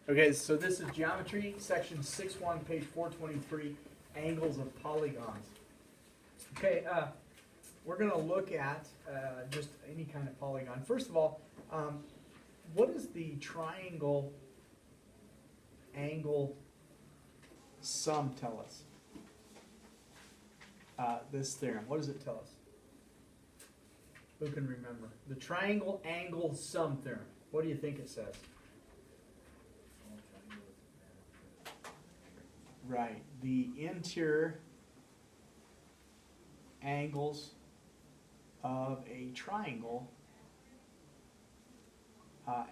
Okay, so this is geometry, section 6-1, page 423, angles of polygons. Okay, we're going to look at just any kind of polygon. First of all, what does the triangle angle sum tell us? This theorem, what does it tell us? Who can remember? The triangle angle sum theorem. What do you think it says? Right, the interior angles of a triangle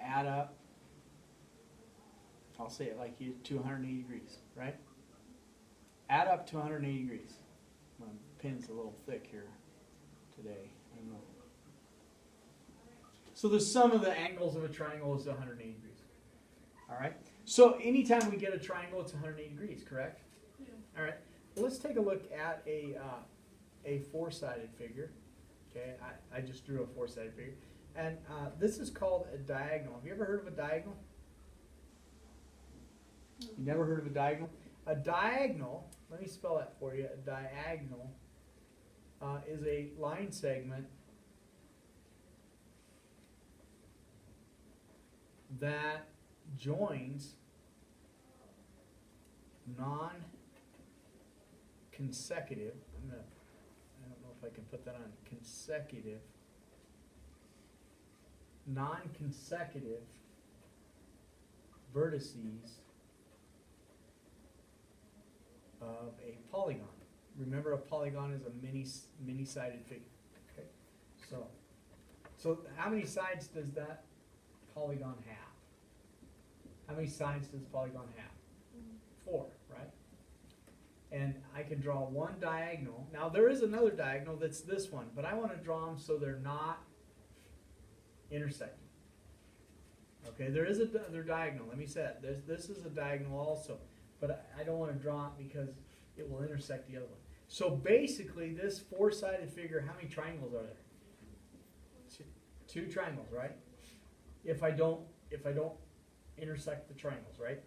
add up, I'll say it like you, to 180 degrees, right? Add up to 180 degrees. My pen's a little thick here today, I don't know. So the sum of the angles of a triangle is 180 degrees. All right? So anytime we get a triangle, it's 180 degrees, correct? Yeah. All right. Well, let's take a look at a four-sided figure. Okay, I just drew a four-sided figure. And this is called a diagonal. Have you ever heard of a diagonal? You never heard of a diagonal? A diagonal, let me spell that for you. A diagonal is a line segment that joins non-consecutive, I don't know if I can put that on, consecutive, non-consecutive vertices of a polygon. Remember, a polygon is a many-sided figure. Okay, so how many sides does that polygon have? How many sides does polygon have? 4, right? And I can draw one diagonal. Now there is another diagonal that's this one, but I want to draw them so they're not intersecting. Okay, there is another diagonal. Let me say that. This is a diagonal also, but I don't want to draw it because it will intersect the other one. So basically, this four-sided figure, how many triangles are there? 2 triangles, right? If I don't intersect the triangles, right?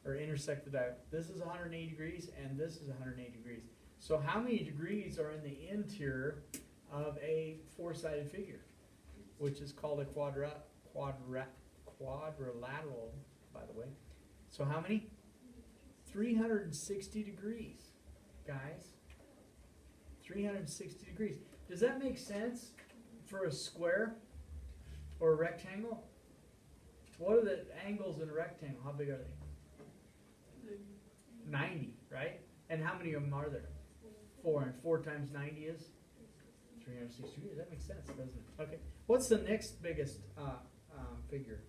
Or intersect the diagonal. This is 180 degrees and this is 180 degrees. So how many degrees are in the interior of a four-sided figure, which is called a quadrilateral, by the way. So how many? 360 degrees, guys. 360 degrees. Does that make sense for a square or a rectangle? What are the angles in a rectangle? How big are they? 90, right? And how many of them are there? 4. And 4 times 90 is 360 degrees. That makes sense, doesn't it? Okay. What's the next biggest figure?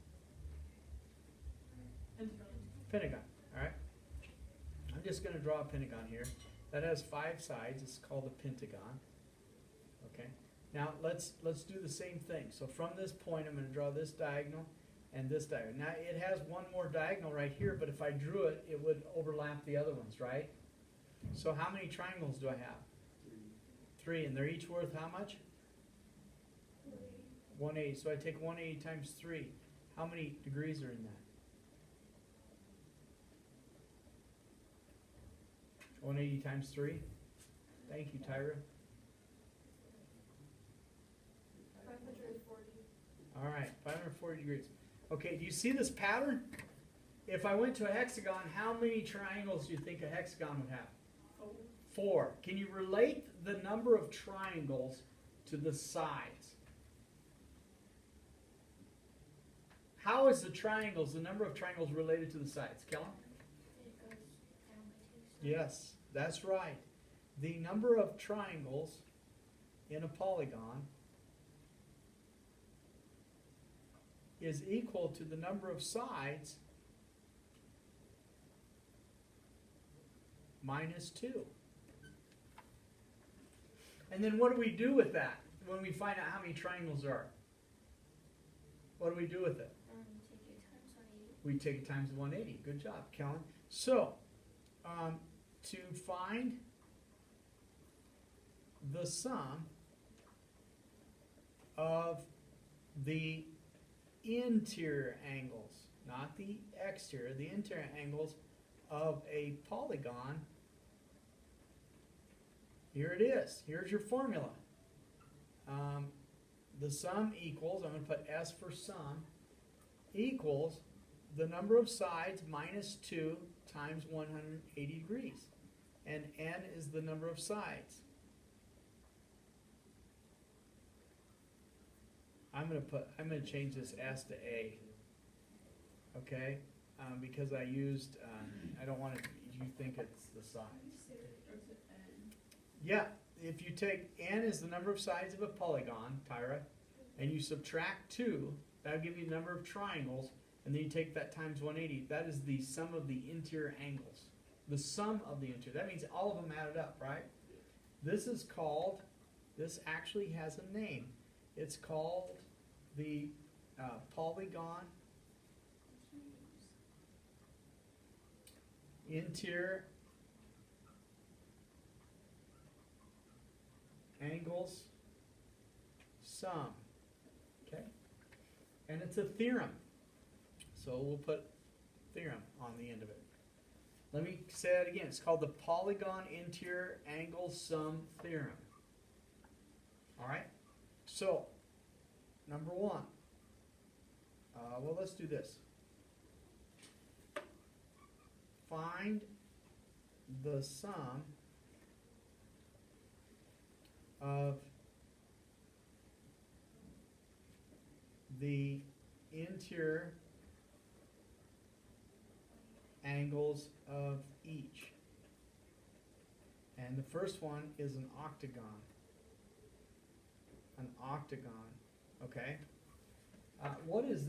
Pentagon. All right. I'm just going to draw a pentagon here. That has 5 sides. It's called a pentagon. Okay. Now let's do the same thing. So from this point, I'm going to draw this diagonal and this diagonal. Now it has one more diagonal right here, but if I drew it, it would overlap the other ones, right? So how many triangles do I have? 3, and they're each worth how much? 180. So I take 180 times 3. How many degrees are in that? 180 times 3. Thank you, Tyra. 540. All right, 540 degrees. Okay, do you see this pattern? If I went to a hexagon, how many triangles do you think a hexagon would have? 4. Can you relate the number of triangles to the sides? How is the number of triangles related to the sides? Kellen? It goes down by 2 sides. Yes, that's right. The number of triangles in a polygon is equal to the number of sides minus 2. And then what do we do with that when we find out how many triangles there are? What do we do with it? Take it times 180. We take it times 180. Good job, Kellen. So, to find the sum of the interior angles, not the exterior, the interior angles of a polygon. Here it is. Here's your formula. The sum equals, I'm going to put S for sum, equals the number of sides minus 2 times 180 degrees. And N is the number of sides. I'm going to change this S to A. Okay? Because I used, I don't want you to think it's the sides. Yeah, if you take N is the number of sides of a polygon, Tyra, and you subtract 2, that'll give you the number of triangles, and then you take that times 180. That is the sum of the interior angles. The sum of the interior. That means all of them added up, right? This is called, this actually has a name. It's called the polygon interior angles sum. Okay? And it's a theorem. So we'll put theorem on the end of it. Let me say that again. It's called the polygon interior angle sum theorem. All right? So, number 1. Well, let's do this. Find the sum of the interior angles of each. And the first one is an octagon. An octagon. Okay? What is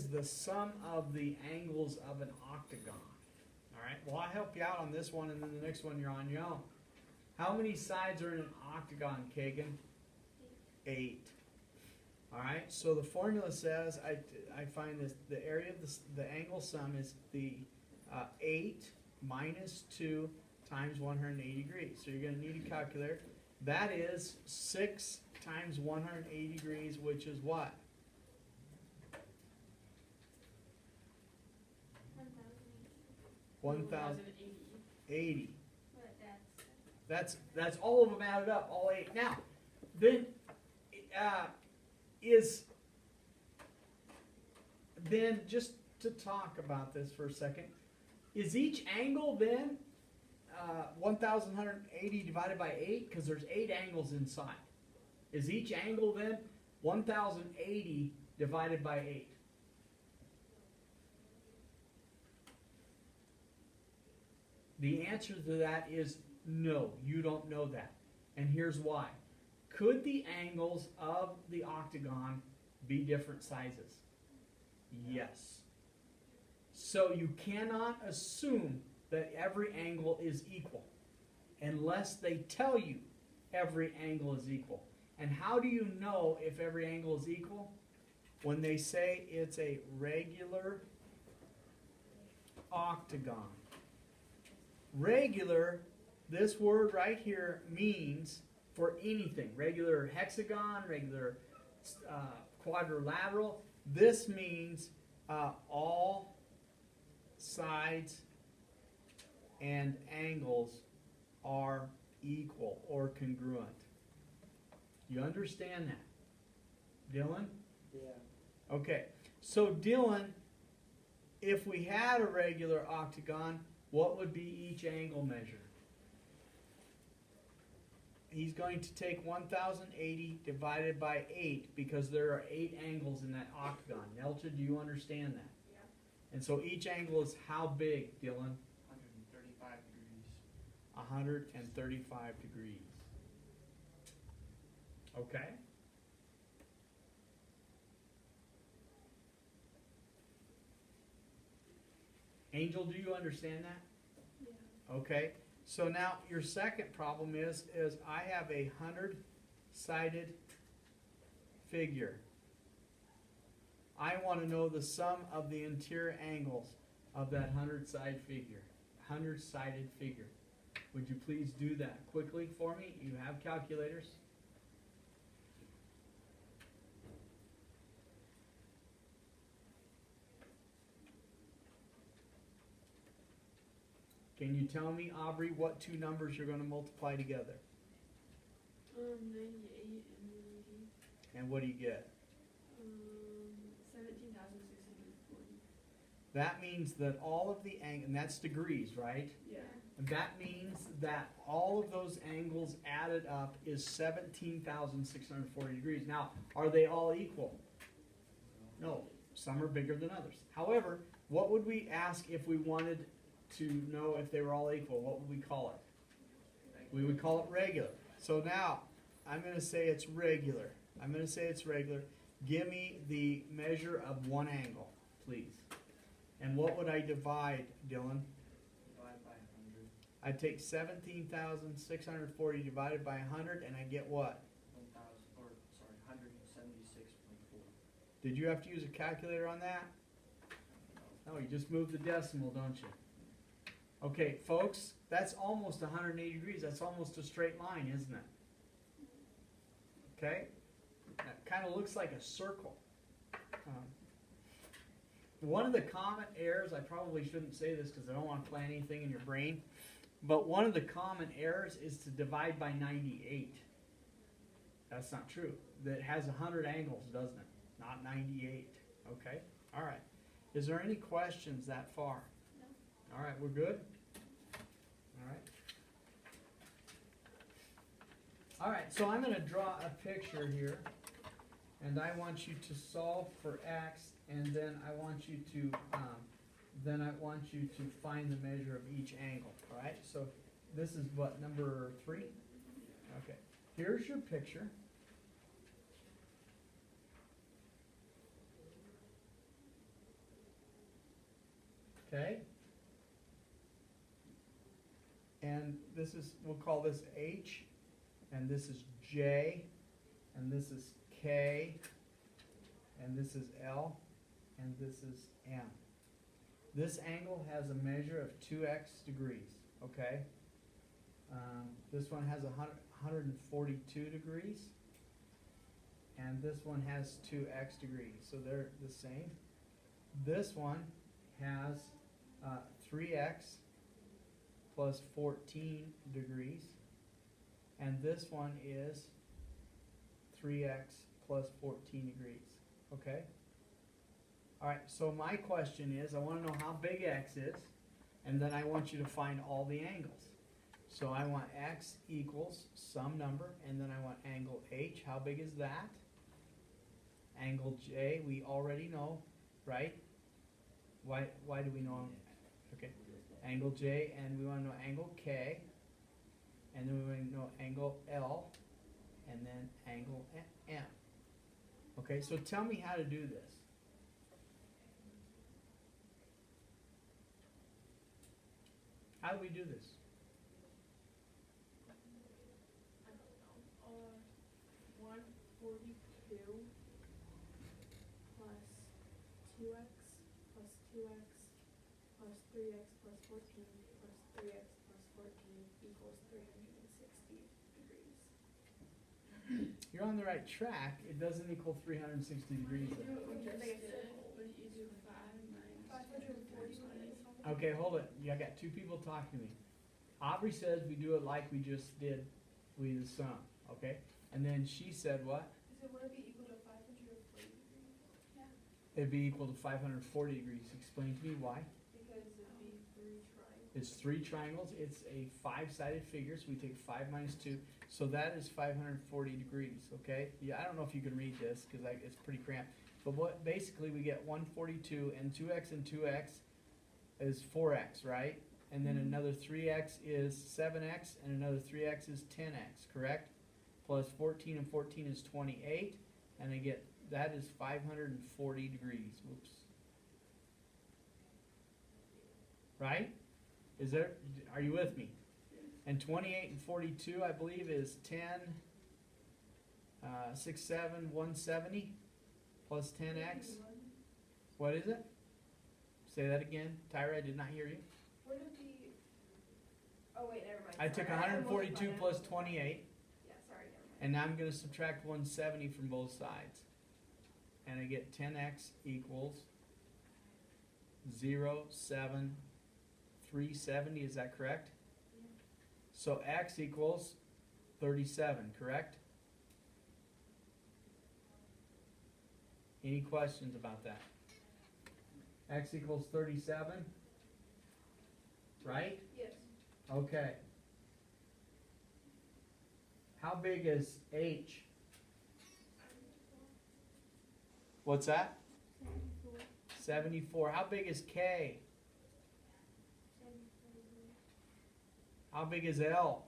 the sum of the angles of an octagon? All right. Well, I'll help you out on this one, and then the next one you're on your own. How many sides are in an octagon, Kagan? 8. All right. So the formula says I find this the area of the angle sum is the 8 minus 2 times 180 degrees. So you're going to need a calculator. That is 6 times 180 degrees, which is what? 1,080. But That's all of them added up, all 8. Now, then just to talk about this for a second, is each angle then 1,180 divided by 8? Because there's 8 angles inside. Is each angle then 1,080 divided by 8? The answer to that is no, you don't know that. And here's why. Could the angles of the octagon be different sizes? Yes. So you cannot assume that every angle is equal unless they tell you every angle is equal. And how do you know if every angle is equal? When they say it's a regular octagon. Regular, this word right here means for anything. Regular hexagon, regular quadrilateral. This means all sides and angles are equal or congruent. You understand that? Dylan? Yeah. Okay. So Dylan, if we had a regular octagon, what would be each angle measure? He's going to take 1,080 divided by 8 because there are 8 angles in that octagon. Nelcha, do you understand that? Yeah. And so each angle is how big, Dylan? 135 degrees. 135 degrees. Okay? Angel, do you understand that? Yeah. Okay. So now your second problem is I have a 100-sided figure. I want to know the sum of the interior angles of that 100-sided figure. 100-sided figure. Would you please do that quickly for me? You have calculators? Can you tell me, Aubrey, what two numbers you're gonna multiply together? 98 and 90. And what do you get? 17,640. That means that all of the and that's degrees, right? Yeah. And that means that all of those angles added up is 17,640 degrees. Now, are they all equal? No, some are bigger than others. However, what would we ask if we wanted to know if they were all equal? What would we call it? We would call it regular. So now, I'm going to say it's regular. I'm going to say it's regular. Give me the measure of one angle, please. And what would I divide, Dylan? Divide by 100. I take 17,640 divided by 100, and I get what? 176.4. Did you have to use a calculator on that? No, you just move the decimal, don't you? Okay, folks, that's almost 180 degrees. That's almost a straight line, isn't it? Okay? That kind of looks like a circle. One of the common errors, I probably shouldn't say this because I don't want to plant anything in your brain, but one of the common errors is to divide by 98. That's not true. That has 100 angles, doesn't it? Not 98. Okay? All right. Is there any questions that far? No. All right, we're good? All right. All right, so I'm going to draw a picture here, and I want you to solve for x, and then I want you to find the measure of each angle. All right, so this is what, number 3? Okay, here's your picture. Okay, and this is, we'll call this H, and this is J, and this is K, and this is L, and this is M. This angle has a measure of 2x degrees, okay? This one has 142 degrees, and this one has 2x degrees, so they're the same. This one has 3x plus 14 degrees, and this one is 3x plus 14 degrees, okay? All right, so my question is, I want to know how big x is, and then I want you to find all the angles. So I want x equals some number, and then I want angle h. How big is that? Angle j, we already know, right? Why do we know? Okay, angle j, and we want to know angle k, and then we want to know angle L, and then angle M. Okay, so tell me how to do this. How do we do this? I don't know. 142 plus 2x plus 2x plus 3x plus 14 plus 3x plus 14 equals 360 degrees. You're on the right track. It doesn't equal 360 degrees. But you do 5 minus 540. Okay, hold it. I got two people talking to me. Aubrey says we do it like we just did with the sum, okay? And then she said what? So would it be equal to 540 degrees? Yeah. It'd be equal to 540 degrees. Explain to me why. Because it'd be 3 triangles. It's 3 triangles. It's a 5-sided figure, so we take 5 minus 2. So that is 540 degrees, okay? Yeah, I don't know if you can read this because it's pretty cramped. But what basically we get 142, and 2x is 4x, right? And then another 3x is 7x, and another 3x is 10x, correct? Plus 14 and 14 is 28, and I get, that is 540 degrees, whoops. Right? Is there, are you with me? And 28 and 42, I believe, is 10, 6, 7, 170, plus 10x. What is it? Say that again. Tyra, I did not hear you. Would it be? Oh wait, never mind. I took Sorry, 142 multiplied plus it. 28, Yeah, sorry, never mind. and now I'm going to subtract 170 from both sides. And I get 10x equals 0, 7, 370, is that correct? Yeah. So x equals 37, correct? Any questions about that? X equals 37, right? Yes. Okay. How big is h? What's that? 74. 74. How big is k? 74. How big is L?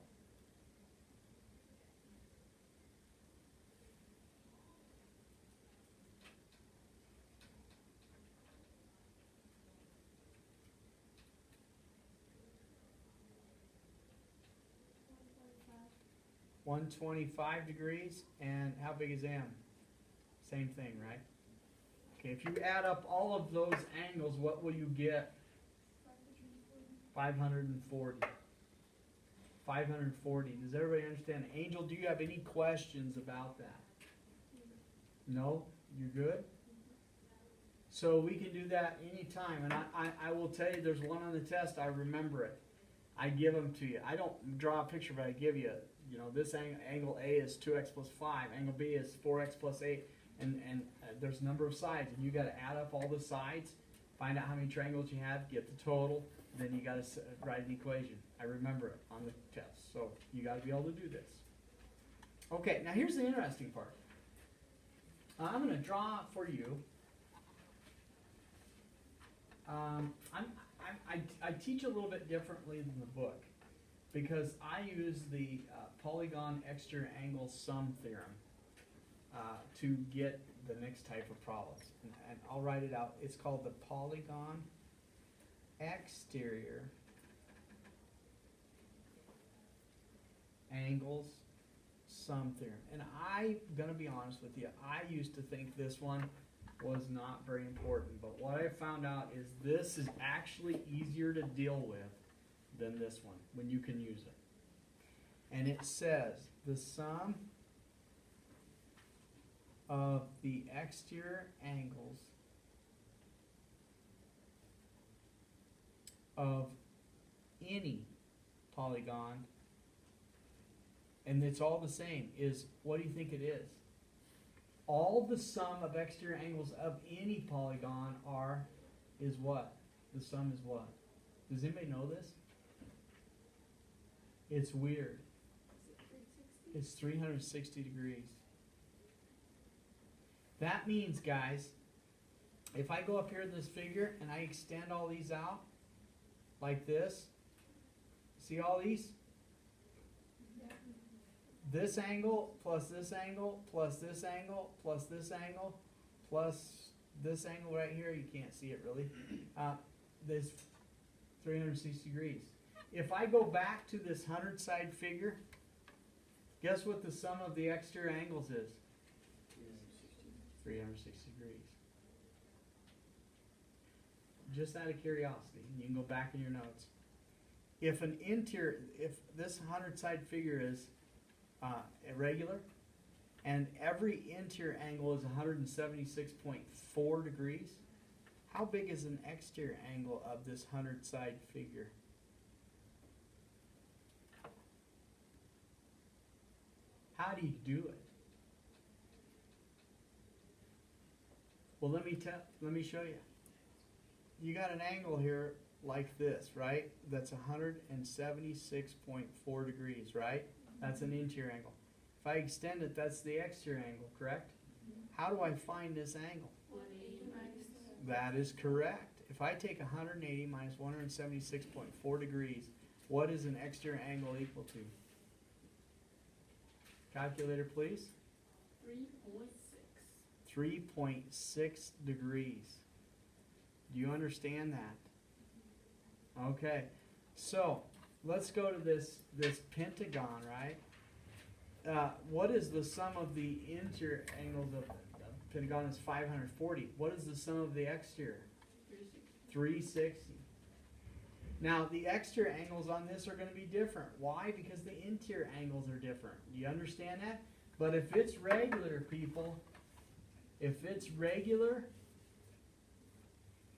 $1.5. 125 degrees. And how big is M? Same thing, right? Okay, if you add up all of those angles, what will you get? 540. 540. Does everybody understand? Angel, do you have any questions about that? No? You're good? So we can do that anytime. And I will tell you, there's one on the test, I remember it. I give them to you. I don't draw a picture, but I give you, this angle A is 2x plus 5. Angle B is 4x plus 8. And there's a number of sides. And you got to add up all the sides, find out how many triangles you have, get the total. Then you got to write an equation. I remember it on the test. So you got to be able to do this. Okay, now here's the interesting part. I'm going to draw for you. I teach a little bit differently than the book because I use the polygon exterior angle sum theorem to get the next type of problems. And I'll write it out. It's called the polygon exterior angles sum theorem. And I'm going to be honest with you, I used to think this one was not very important, but what I found out is this is actually easier to deal with than this one when you can use it. And it says the sum of the exterior angles of any polygon, and it's all the same, is, what do you think it is? All the sum of exterior angles of any polygon is what? The sum is what? Does anybody know this? It's weird. Is it 360? It's 360 degrees. That means, guys, if I go up here in this figure and I extend all these out like this, see all these? Yeah. This angle plus this angle plus this angle plus this angle plus this angle right here, you can't see it really, this 360 degrees. If I go back to this 100-side figure, guess what the sum of the exterior angles is? 360 degrees. Just out of curiosity, you can go back in your notes. If this 100-side figure is irregular, and every interior angle is 176.4 degrees, how big is an exterior angle of this 100-side figure? How do you do it? Well, let me show you. You got an angle here like this, right? That's 176.4 degrees, right? That's an interior angle. If I extend it, that's the exterior angle, correct? How do I find this angle? 180 minus That is correct. If I take 180 minus 176.4 degrees, what is an exterior angle equal to? Calculator, please. 3.6. 3.6 degrees. Do you understand that? Okay, so let's go to this pentagon, right? What is the sum of the interior angles of the pentagon is 540. What is the sum of the exterior? 360. Now, the exterior angles on this are going to be different. Why? Because the interior angles are different. Do you understand that? But if it's regular, people, if it's regular,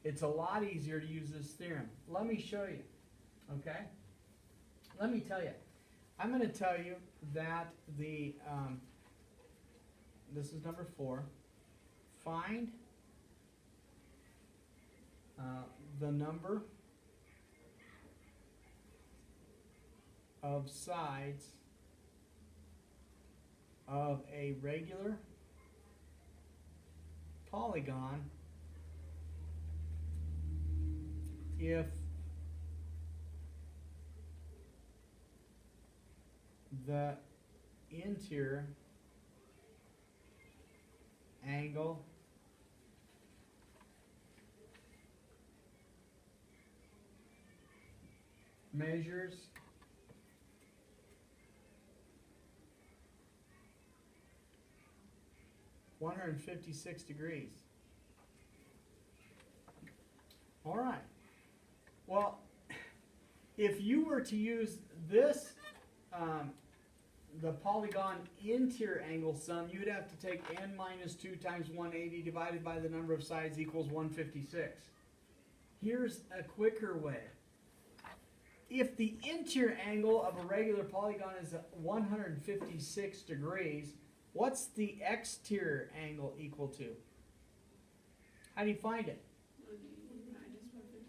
it's a lot easier to use this theorem. Let me show you. okay? Let me tell you, I'm gonna tell you that the, this is number 4, find the number of sides of a regular polygon if the interior angle measures 156 degrees. All right. Well, if you were to use this, the polygon interior angle sum, you'd have to take n minus 2 times 180 divided by the number of sides equals 156. Here's a quicker way. If the interior angle of a regular polygon is 156 degrees, what's the exterior angle equal to? How do you find it?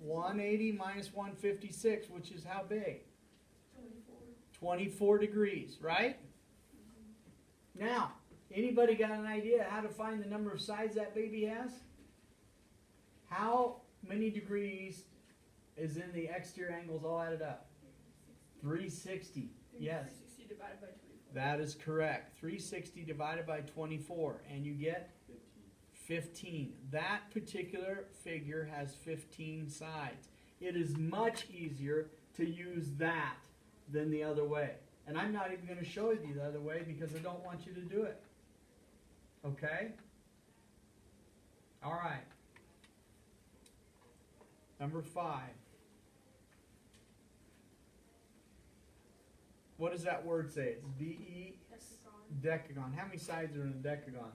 180 minus 156, which is how big? 24 degrees, right? Now, anybody got an idea how to find the number of sides that baby has? How many degrees is in the exterior angles all added up? 360. Yes. 360 divided by 24. That is correct. 360 divided by 24, and you get 15. That particular figure has 15 sides. It is much easier to use that than the other way. And I'm not even going to show you the other way because I don't want you to do it. Okay? All right. Number 5. What does that word say? It's D-E, decagon. How many sides are in a decagon?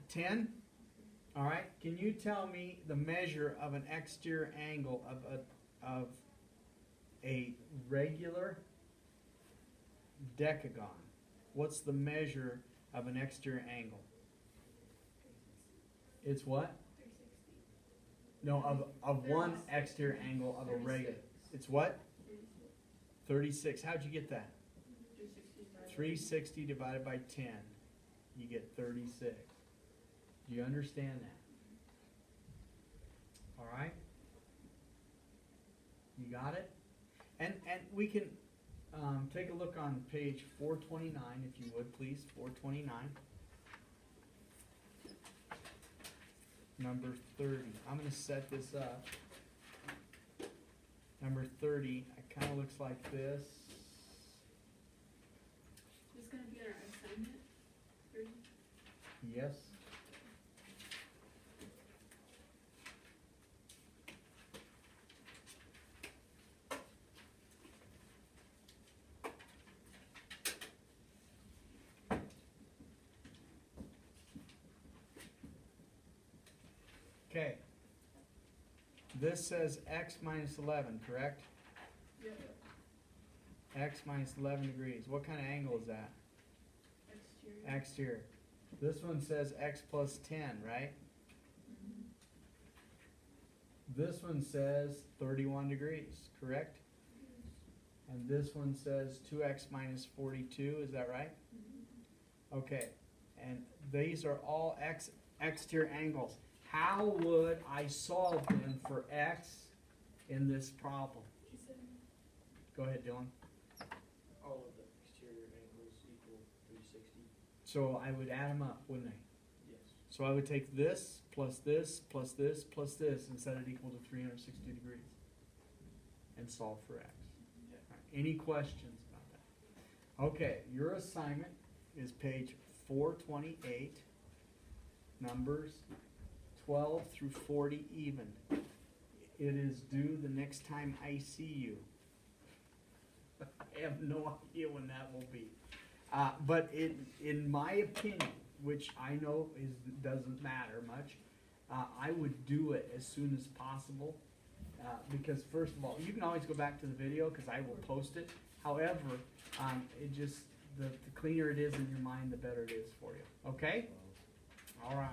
10? All right. Can you tell me the measure of an exterior angle of a regular decagon? What's the measure of an exterior angle? It's what? 360. No, of one exterior angle of a regular. It's what? 36. How'd you get that? 360 divided by 10. You get 36. Do you understand that? All right? You got it? And we can take a look on page 429, if you would, please. 429. Number 30. I'm going to set this up. Number 30, it kind of looks like this. Is this going to be our assignment? 30? Yes. Okay. This says x minus 11, correct? Yep. X minus 11 degrees. What kind of angle is that? Exterior. Exterior. This one says x plus 10, right? This one says 31 degrees, correct? And this one says 2x minus 42, is that right? Okay, and these are all exterior angles. How would I solve them for x in this problem? Go ahead, Dylan. All of the exterior angles equal 360. So I would add them up, wouldn't I? Yes. So I would take this, plus this, plus this, plus this, and set it equal to 360 degrees. And solve for x. Yeah. All right, any questions about that? Okay, your assignment is page 428, numbers 12 through 40 even. It is due the next time I see you. I have no idea when that will be. But in my opinion, which I know doesn't matter much, I would do it as soon as possible Because first of all, you can always go back to the video, cause I will post it. However, it just, the cleaner it is in your mind, the better it is for you, okay? All right.